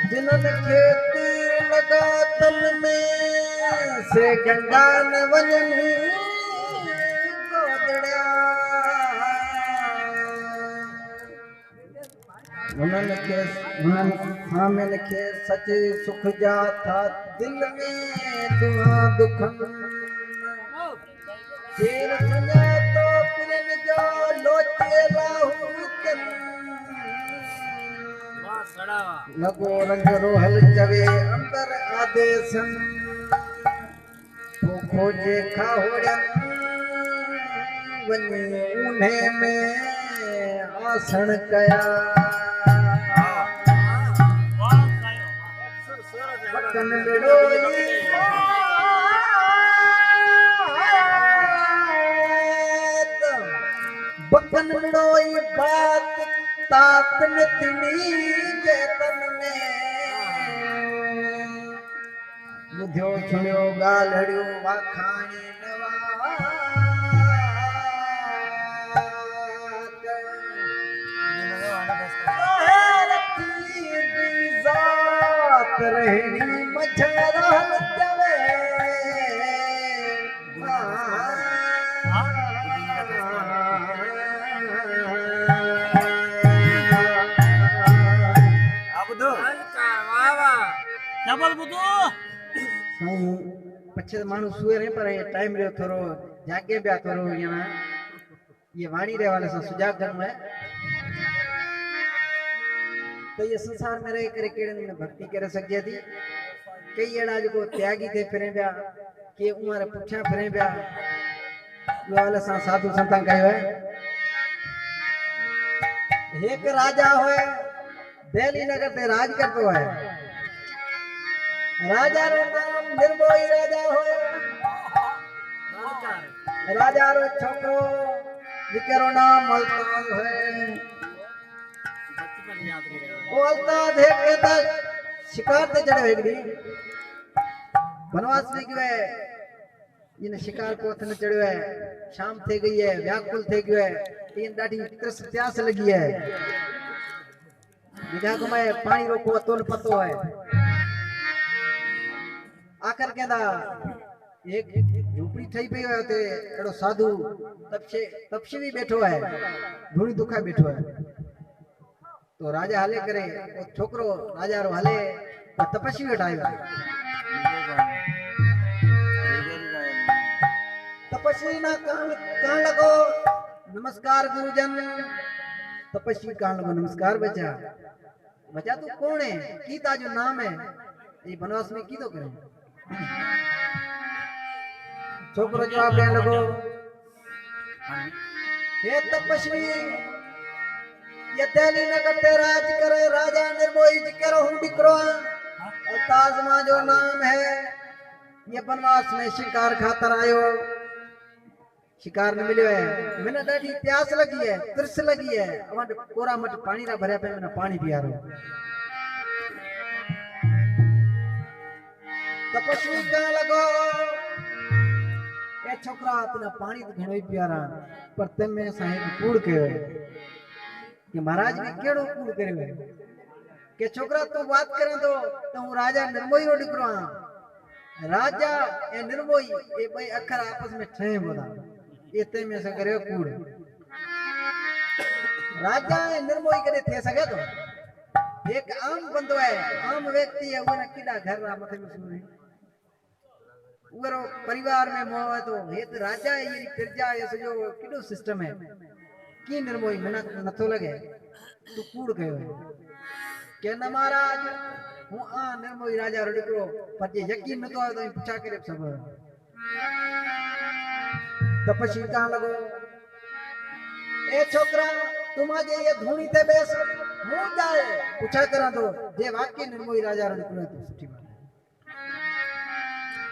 जिन्हनि खे तीर लगा तन में से गंगा न वञनि गोदड़िया उन्हनि सामिन खे सचे सुख जा था दिल में दुआ दुखन शेर सजा तो पिरन जो लोचे लाहू लगो रंग रोहल चवे अंदर आदेशन तो खोजे खावड़न वनी उन्हें में आसन कया बकन बिड़ोई बकन बिड़ोई बात तात नतनी जेतन में बुधियो सुनियो गालड़ियो वाखाणी नवा रहनी मच्छरहल चवे डबल बुदो पछे मानू सुए रे पर टाइम रे थोरो जागे ब्या थोरो यहाँ ये वाणी रे वाले से सुजाग करनो है तो ये संसार में रह करे केड़े ने भक्ति करे सके थी कई एड़ा जो त्यागी थे फिरे ब्या के उमर पुछा फिरे ब्या यो वाले सा साधु संतान कहो है एक राजा होए दिल्ली नगर ते राज करतो है राजा रो नाम निर्मोही राजा होए राजा रो छोकरो जिकरो नाम अल्ताज है वो अल्ताज है कहता शिकार ते चढ़े एकड़ी वनवास में गयो है इन शिकार को थन चढ़ो है शाम थे गई है व्याकुल थे गयो है इन डाठी तरस प्यास लगी है बिना को मैं पानी रोको अतोल पतो है आकर कहता एक झूपड़ी ठई पई है ते एड़ो साधु तपस्वी बैठो है धूणी दुखा बैठो है तो राजा हले करे वो छोकरो राजा रो हले तपस्वी बैठायो तपस्वी ना कान लगो नमस्कार गुरुजन तपस्वी कान लगो नमस्कार बच्चा बच्चा तू कौन है की ताजो नाम है ये बनवास में की तो करे छोकरो जवाब देने लगो हे तपस्वी ये दिल्ली नगर ते राज करे राजा निर्मोही जी करो हूं दिकरो और ताजमा जो नाम है ये बनवास में शिकार खातर आयो शिकार न मिलो है मैंने डाडी प्यास लगी है तिरस लगी है अवंड कोरा मट पानी रा भरया पे मैंने पानी पिया रो तपस्वी का लगो ए छोकरा तने पानी तो घणो प्यारा पर ते में साहेब कूड़ कयो कि महाराज भी केड़ो कूड़ करयो है के छोकरा तू बात करे तो हूं राजा निर्मोही रो दिकरो राजा ए निर्मोही ए बई अखर आपस में ठहे बोला एते में से करे कूड़ राजा ए निर्मोही करे थे सके तो एक आम बंदो है आम व्यक्ति है उना किडा घर रा मथे में सुने उरो परिवार में मोह है तो हे तो राजा है ये प्रजा ये सो जो किडो सिस्टम है की निर्मोही मना नथो लगे तू कूड़ कयो है के न महाराज हूं आ निर्मोही राजा रो दिकरो पर जे यकीन न तो आयो तो पूछा करे सब तपस्वी कहां लगो ए छोकरा तुम आज ये धूनी थे बेस मुंह जाए पूछा करा तो जे वाकई निर्मोही राजा रो दिकरो तो सच्ची बात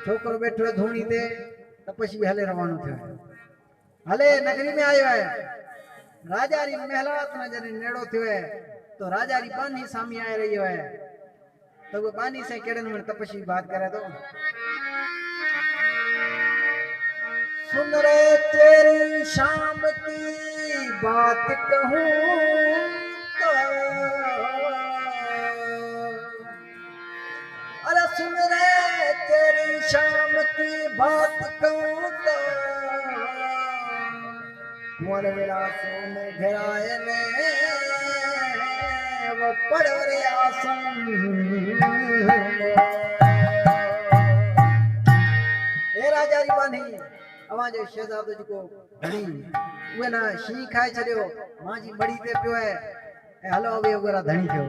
छोकरो बैठो धूनी थे तपस्वी हले रवानो थे हले नगरी में आयो है राजा री महलात न जने नेड़ो थियो है तो राजा री बानी सामी आ रही है तो वो बानी से केड़न में तपस्वी बात करे तो सुन रे तेरी शाम की बात कहूं तो सुन रे तेरी शाम की बात कहूँ तो कुंवर विलासों में घिराए ने वो पड़ोरे आसन ए राजा री बानी अवां जो शहजादो जिको घणी उहे ना शी खाए छड़ियो मां जी मड़ी ते पियो है ए हलो अवे ओगरा धणी थियो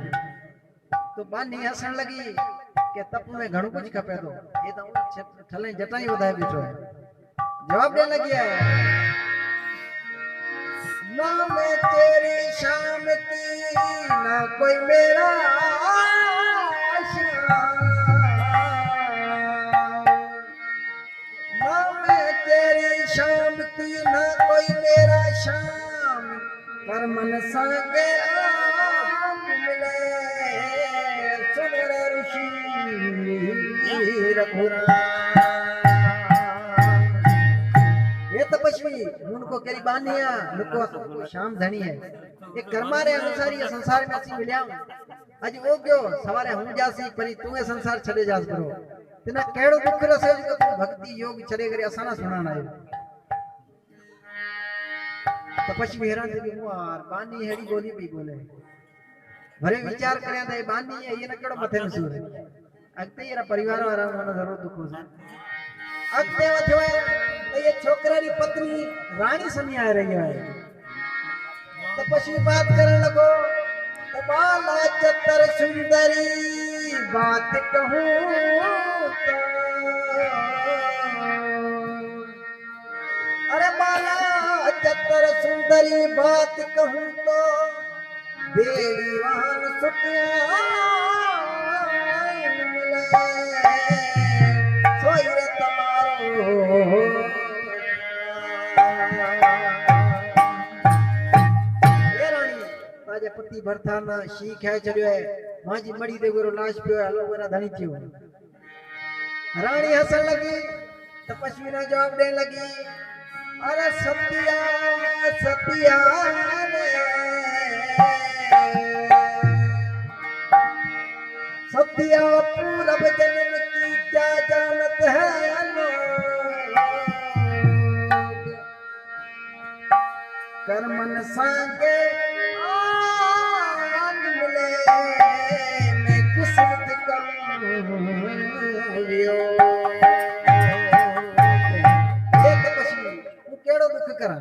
तो बानी हसण लगी के तप में घणो कुछ खपे तो ये तो ठले जटाई वधाए बीठो है जवाब देने लगी है ना मैं तेरी शाम की ना कोई मेरा आशियाँ ना मैं तेरी शाम की ना कोई मेरा शाम पर मन संगे आम मिले सुन रे ऋषि रघुराम ये तपस्वी उनको केरी बानिया नुको को शाम धनी है ये कर्मा रे अनुसार ये संसार में असी मिलिया आज वो क्यों सवारे हूं जासी परी तू ये संसार छड़े जास करो तिना केड़ो दुख रसे जो तू भक्ति योग छड़े करे असाना सुनाना है तपस्वी हैरान थी यार बानी हेड़ी बोली भी बोले भरे विचार करे त बानी है ये न केड़ो मथे मसूर है अगते येरा परिवार वाला मन जरूर दुख हो अगते वथो है ये छोकरा री पत्नी रानी समी आ रही है तपस्वी बात करने लगो तो बाला चतर सुंदरी बात कहूँ तो अरे बाला चतर सुंदरी बात कहूँ तो देवीवान सुखिया मिले सोई रे तमारो ये रानी ताजे पति भरथा ना शी खाए छड़ियो है माजी मड़ी दे गोरो लाश पियो है हलो गोरा धनी थियो रानी हसन लगी तपस्वी ने जवाब देने लगी अरे सतिया सतिया सतिया पूरब जन्म की क्या जानत है लोग कर्मन संगे आग मिले मैं किस्मत करूं एक तपस्वी तू केड़ो दुख करा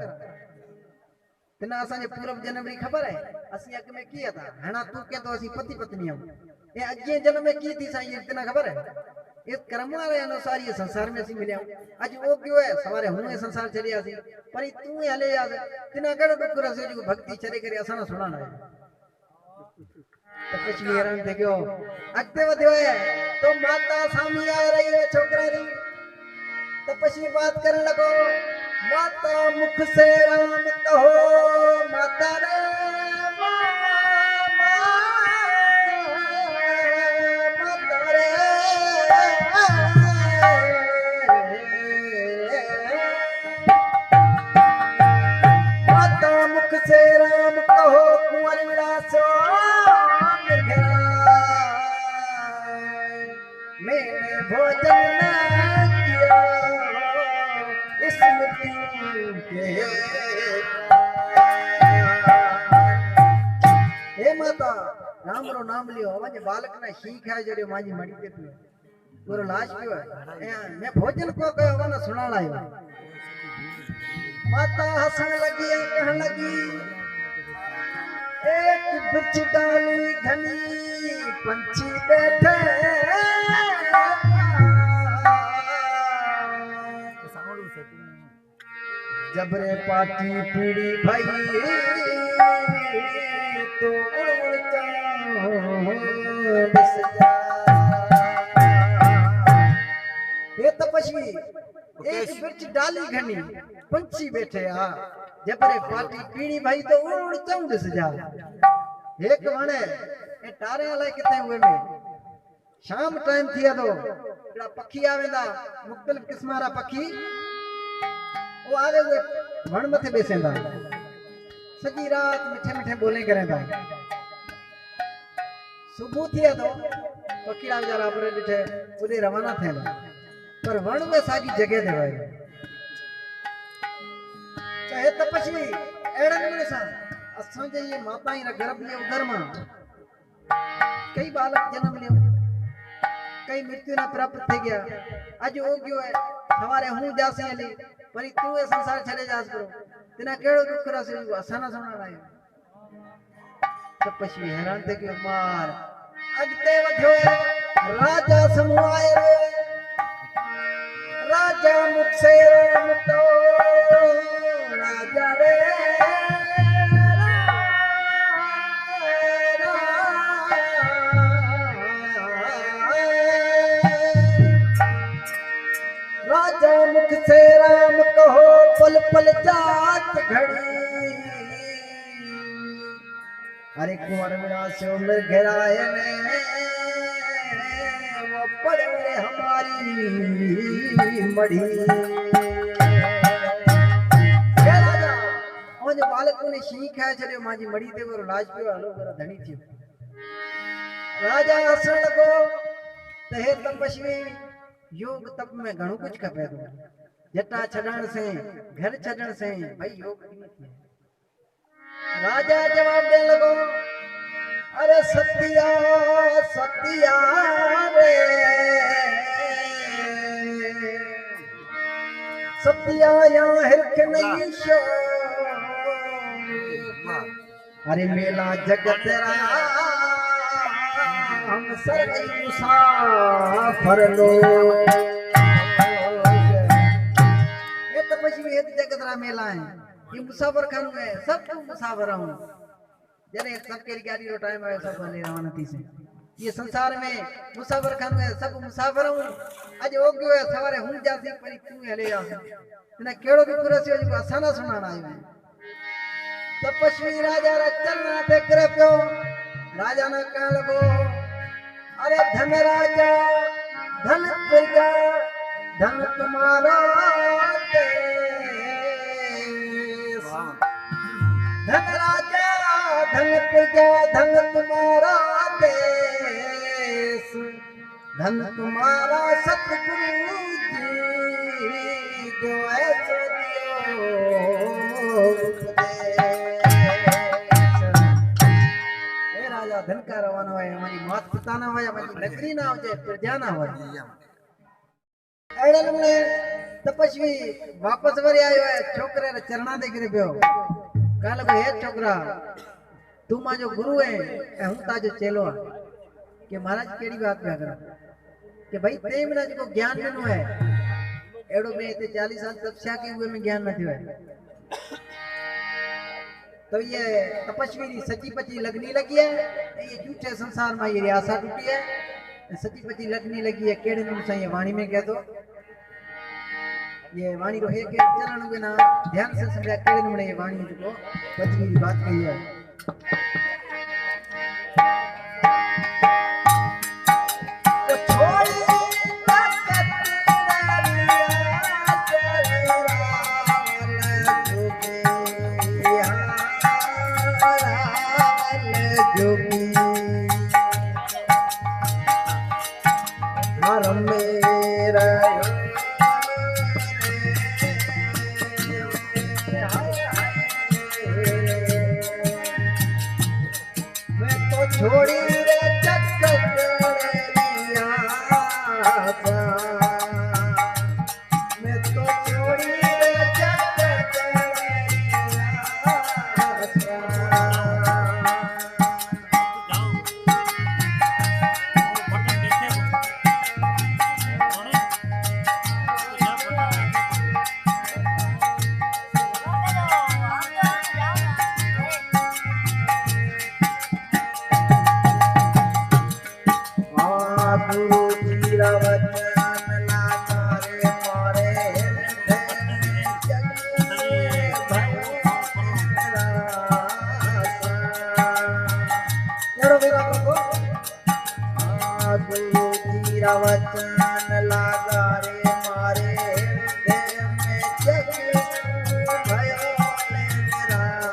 तना असांजे पूरब जन्म री खबर है असी अग में किया था हणा तू के तो असी पति पत्नी हम ये अगे जन्म में की थी साईं इतना खबर है इस कर्म रे अनुसार ये संसार में असी मिलिया आज वो क्यों है सवारे हूं ये संसार चलिया सी पर तू हले याद तिना केड़ो दुख रसे जो भक्ति चले करे असाना सुनाना है तो कुछ हैरान थे क्यों अगते वधो है तो माता सामी आ रही है छोकरा री तपस्वी बात करने लगो माता मुख से राम कहो माता रे माता मुख से राम कहो कुंवर विलासो मैंने भोजन न किया इस मृत्यु के हे माता राम रो नाम लियो अवने बालक ना शी खाए जड़ियो माजी मड़ी ते पियो गोरो लाश पियो मैं भोजन को कयो वना सुनाना है माता हंसण लगी कहन लगी एक बिच डाली घनी पंछी बैठे जबरे पाटी पीड़ी भाई तो उड़ ये तपस्वी एक बिच डाली घनी पंछी बैठे आ जबरे पाटी पीड़ी भाई तो उड़ चौंड सजा एक वणे ए तारे वाले किथे हुए में शाम टाइम थिया तो एड़ा पखी आवेंदा मुख्तलिफ किस्म रा पखी वो आवे हुए वण मथे बेसेंदा सजी रात मिठे मिठे बोले करेंदा सुबह थिया तो पकीड़ा बेचारा पर ॾिठे उॾे रवाना थियल पर वण में साॻी जॻह ते वियो चाहे तपस्वी अहिड़े नमूने सां असांजे इहे माता जी गर्भ जे उदर मां कई बालक जन्म लियो कई मृत्यु न प्राप्त थी गया अॼु उगियो है सवारे हूं जासी हली वरी तू ये संसार छॾे जास करो तिना कहिड़ो दुख रसियो असां न सुञाणायो तपस्वी हैरान थे कि मार अॻिते वधियो राजा समूह आए राजा मुझसे मुतो राजा रे राजा मुख से राम कहो पल पल जात घड़ी अरे कुंवर मेरा से उम्र घेराए ने वो पड़े हमारी मड़ी राजा और जो बालकों ने शी खाए चले माजी मड़ी ते वो लाज पियो हलो मेरा धनी थियो राजा हसन लगो ते तपस्वी योग तप में घणो कुछ खपे तो जटा छड़ण से घर छड़ण से भाई योग राजा जवाब दे लगो अरे सतिया सतिया रे सतिया या हिरख नहीं शो अरे मेला जगत तेरा हम सर्व मुसाफर लोग ये तपस्वी है जगत रा मेला है ये मुसाफर खान है सब तुम मुसाफर हूं जने सबके गाड़ी रो टाइम आयो सब बने रवाना थी से ये संसार में मुसाफर खान है सब मुसाफर हूं आज हो गयो है सवारे हूं जासी परी तू हले जा ने केड़ो दुख रसियो जो असाना सुनाना आयो है तपस्वी राजा रा चलना ते करे पियो राजा ने कह लगो अरे धन राजा धन प्रजा धन तुम्हारा देश धन राजा धन प्रजा धन तुम्हारा देश धन तुम्हारा सतगुरु जी जो ऐसो दियो राजा धन का रवाना है हमारी मात पिता ना हो हमारी नगरी ना हो जाए प्रजा ना हो अड़ल में तपस्वी वापस वरी आयो है छोकरे रे चरणा दे गिरे पियो काल को हे छोकरा तू मा जो गुरु है ए हूं ता जो चेलो के महाराज केड़ी बात पे कर के भाई ते मना जो ज्ञान मिलो है एड़ो में ते 40 साल तपस्या की हुए में ज्ञान न थियो है तो ये तपस्वी री सची पची लगनी लगी है ये झूठे संसार में ये आशा टूटी है सची पची लगनी लगी है केड़े नु से ये वाणी में कह दो ये वाणी रो है के चलन के ना ध्यान से समझा केड़े नु ये वाणी जो पची की बात कही है तो छोड़ी छोड़ी रे चक्कर लिया मैं तो छोड़ी रे चक्कर वचन लागा रे मारे हृदय में जग भयो निराशा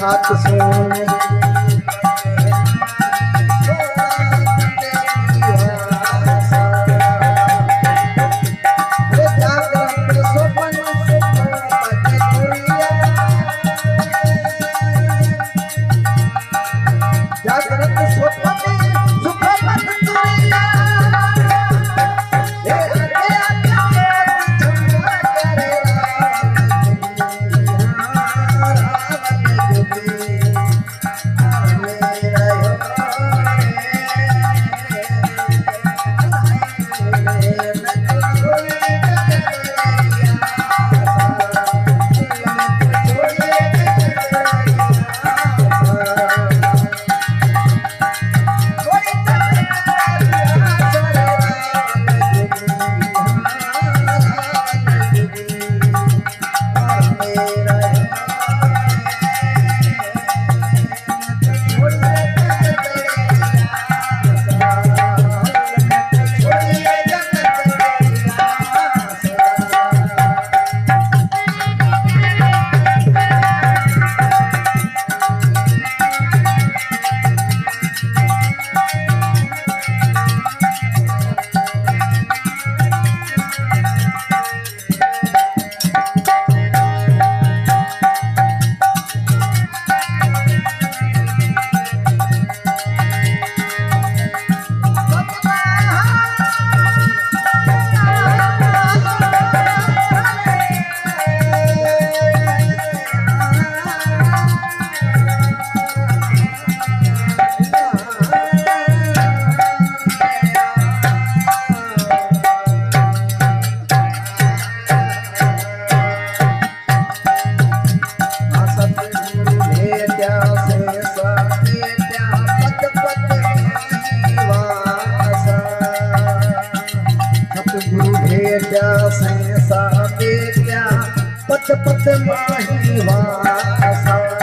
बात सुन पत पत माही वासा